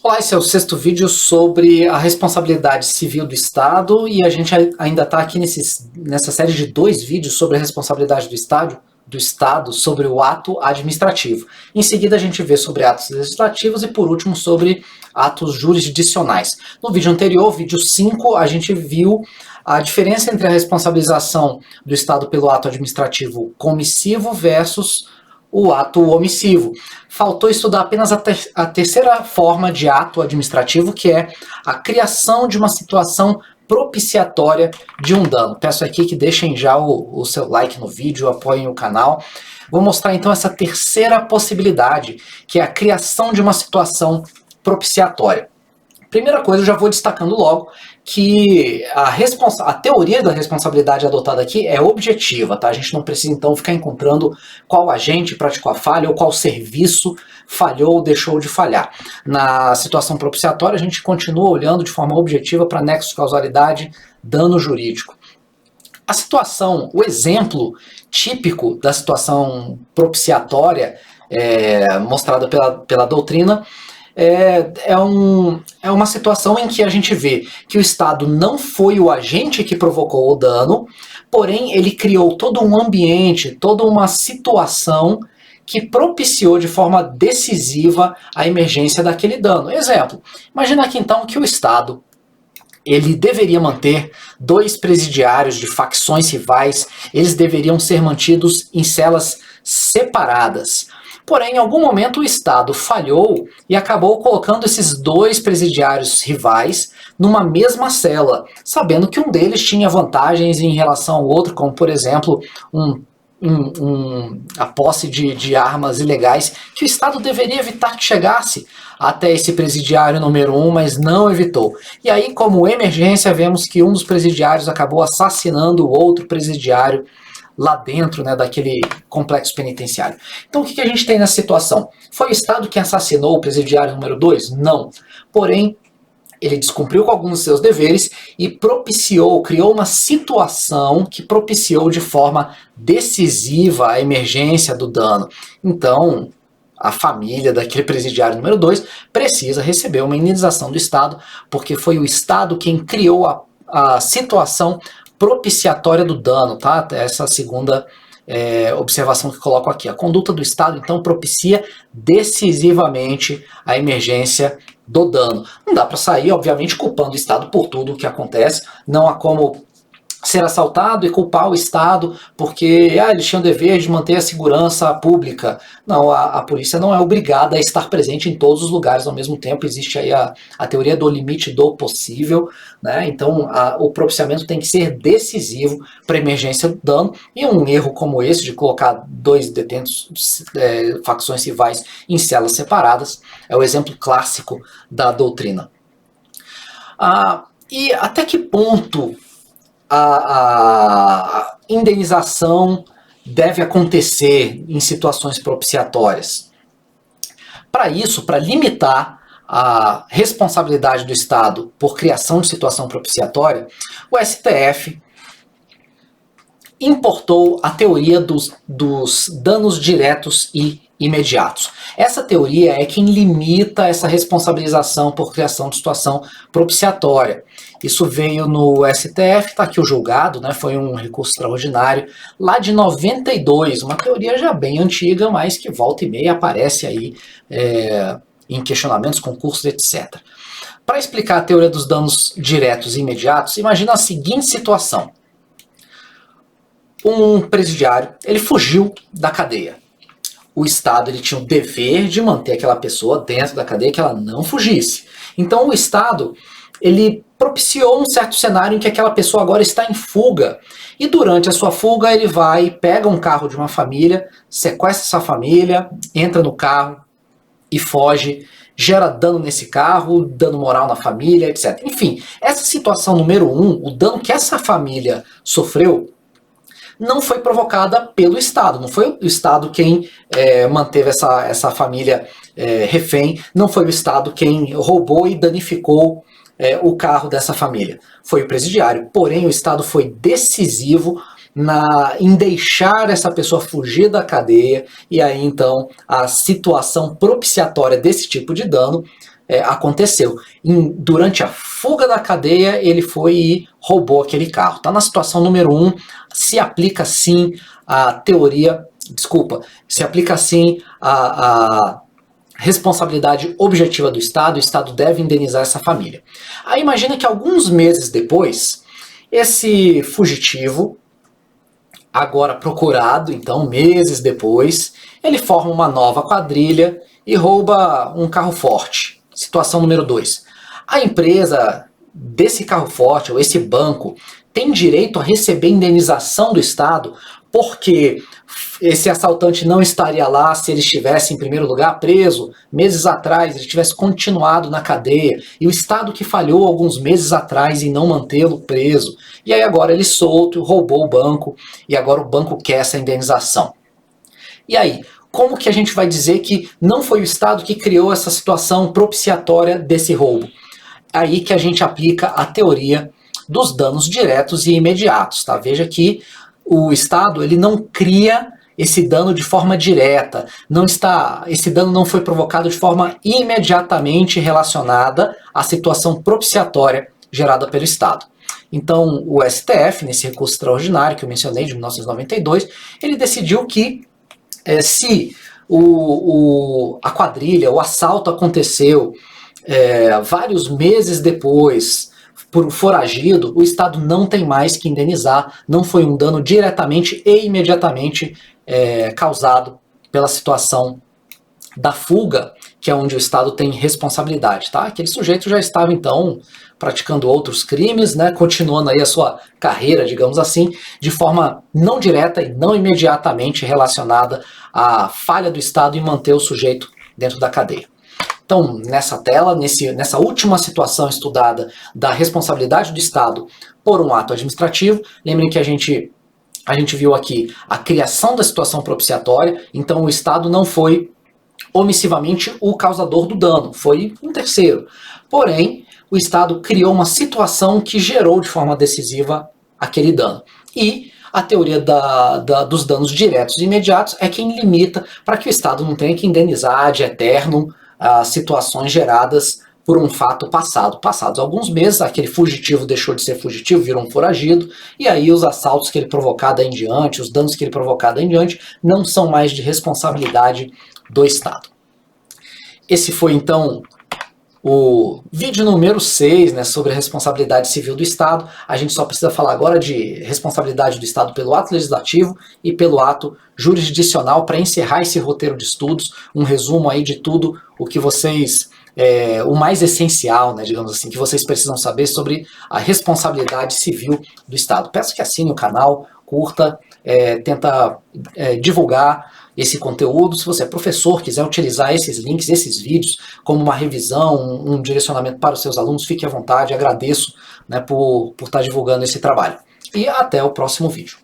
Olá, esse é o sexto vídeo sobre a responsabilidade civil do Estado e a gente ainda está aqui nessa série de 2 vídeos sobre a responsabilidade do Estado sobre o ato administrativo. Em seguida a gente vê sobre atos legislativos e por último sobre atos jurisdicionais. No vídeo anterior, vídeo 5, a gente viu a diferença entre a responsabilização do Estado pelo ato administrativo comissivo versus o ato omissivo. Faltou estudar apenas a terceira forma de ato administrativo, que é a criação de uma situação propiciatória de um dano. Peço aqui que deixem já o seu like no vídeo, apoiem o canal. Vou mostrar então essa terceira possibilidade, que é a criação de uma situação propiciatória. Primeira coisa, eu já vou destacando logo que a teoria da responsabilidade adotada aqui é objetiva, tá? A gente não precisa então ficar encontrando qual agente praticou a falha ou qual serviço falhou ou deixou de falhar. Na situação propiciatória, a gente continua olhando de forma objetiva para nexo de causalidade, dano jurídico. A situação, o exemplo típico da situação propiciatória mostrada pela doutrina é uma situação em que a gente vê que o Estado não foi o agente que provocou o dano, porém ele criou todo um ambiente, toda uma situação que propiciou de forma decisiva a emergência daquele dano. Exemplo, imagina aqui então que o Estado ele deveria manter 2 presidiários de facções rivais, eles deveriam ser mantidos em celas separadas. Porém, em algum momento o Estado falhou e acabou colocando esses 2 presidiários rivais numa mesma cela, sabendo que um deles tinha vantagens em relação ao outro, como por exemplo a posse de armas ilegais, que o Estado deveria evitar que chegasse até esse presidiário número 1, mas não evitou. E aí, como emergência, vemos que um dos presidiários acabou assassinando o outro presidiário lá dentro, né, daquele complexo penitenciário. Então o que a gente tem nessa situação? Foi o Estado que assassinou o presidiário número 2? Não. Porém, ele descumpriu com alguns dos seus deveres e criou uma situação que propiciou de forma decisiva a emergência do dano. Então, a família daquele presidiário número 2 precisa receber uma indenização do Estado, porque foi o Estado quem criou a situação propiciatória do dano, tá? Essa segunda observação que coloco aqui. A conduta do Estado, então, propicia decisivamente a emergência do dano. Não dá para sair, obviamente, culpando o Estado por tudo o que acontece. Não há como ser assaltado e culpar o Estado porque eles tinham o dever de manter a segurança pública. Não, a polícia não é obrigada a estar presente em todos os lugares ao mesmo tempo. Existe aí a teoria do limite do possível, né? Então o propiciamento tem que ser decisivo para a emergência do dano, e um erro como esse de colocar 2 detentos, facções rivais em celas separadas, é o exemplo clássico da doutrina. E até que ponto a indenização deve acontecer em situações propiciatórias? Para isso, para limitar a responsabilidade do Estado por criação de situação propiciatória, o STF importou a teoria dos danos diretos e imediatos. Essa teoria é quem limita essa responsabilização por criação de situação propiciatória. Isso veio no STF, está aqui o julgado, né, foi um recurso extraordinário, lá de 92, uma teoria já bem antiga, mas que volta e meia aparece aí em questionamentos, concursos, etc. Para explicar a teoria dos danos diretos e imediatos, imagina a seguinte situação. Um presidiário, ele fugiu da cadeia. O Estado ele tinha o dever de manter aquela pessoa dentro da cadeia, que ela não fugisse. Então o Estado ele propiciou um certo cenário em que aquela pessoa agora está em fuga. E durante a sua fuga ele pega um carro de uma família, sequestra essa família, entra no carro e foge, gera dano nesse carro, dano moral na família, etc. Enfim, essa situação número 1, o dano que essa família sofreu, não foi provocada pelo Estado, não foi o Estado quem manteve essa família refém, não foi o Estado quem roubou e danificou o carro dessa família, foi o presidiário. Porém, o Estado foi decisivo em deixar essa pessoa fugir da cadeia, e aí então a situação propiciatória desse tipo de dano aconteceu. Durante a fuga da cadeia, ele foi e roubou aquele carro. Está na situação número 1, se aplica sim a teoria, se aplica sim a responsabilidade objetiva do Estado, o Estado deve indenizar essa família. Aí imagina que alguns meses depois, esse fugitivo, agora procurado, então meses depois, ele forma uma nova quadrilha e rouba um carro forte. Situação número 2. A empresa desse carro forte, ou esse banco, tem direito a receber indenização do Estado porque esse assaltante não estaria lá se ele estivesse, em primeiro lugar, preso meses atrás, ele tivesse continuado na cadeia, e o Estado que falhou alguns meses atrás em não mantê-lo preso, e aí agora ele solto, roubou o banco, e agora o banco quer essa indenização. E aí, como que a gente vai dizer que não foi o Estado que criou essa situação propiciatória desse roubo? Aí que a gente aplica a teoria dos danos diretos e imediatos, tá? Veja que o Estado ele não cria esse dano de forma direta, esse dano não foi provocado de forma imediatamente relacionada à situação propiciatória gerada pelo Estado. Então, o STF, nesse recurso extraordinário que eu mencionei, de 1992, ele decidiu que se a quadrilha, o assalto aconteceu vários meses depois, por um foragido, o Estado não tem mais que indenizar, não foi um dano diretamente e imediatamente causado pela situação da fuga, que é onde o Estado tem responsabilidade, tá? Aquele sujeito já estava, então, praticando outros crimes, né, continuando aí a sua carreira, digamos assim, de forma não direta e não imediatamente relacionada à falha do Estado em manter o sujeito dentro da cadeia. Então, nessa tela, nessa última situação estudada da responsabilidade do Estado por um ato administrativo, lembrem que a gente viu aqui a criação da situação propiciatória, então o Estado não foi omissivamente o causador do dano, foi um terceiro. Porém, o Estado criou uma situação que gerou de forma decisiva aquele dano. E a teoria dos danos diretos e imediatos é quem limita para que o Estado não tenha que indenizar de eterno as situações geradas por um fato passado. Passados alguns meses, aquele fugitivo deixou de ser fugitivo, virou um foragido, e aí os assaltos que ele provocar daí em diante, os danos que ele provocar daí em diante, não são mais de responsabilidade do Estado. Esse foi, então, o vídeo número 6, né, sobre a responsabilidade civil do Estado. A gente só precisa falar agora de responsabilidade do Estado pelo ato legislativo e pelo ato jurisdicional para encerrar esse roteiro de estudos, um resumo aí de tudo o que vocês, o mais essencial, né, digamos assim, que vocês precisam saber sobre a responsabilidade civil do Estado. Peço que assine o canal, curta, tenta divulgar esse conteúdo. Se você é professor, quiser utilizar esses links, esses vídeos, como uma revisão, um direcionamento para os seus alunos, fique à vontade, agradeço, né, por estar divulgando esse trabalho. E até o próximo vídeo.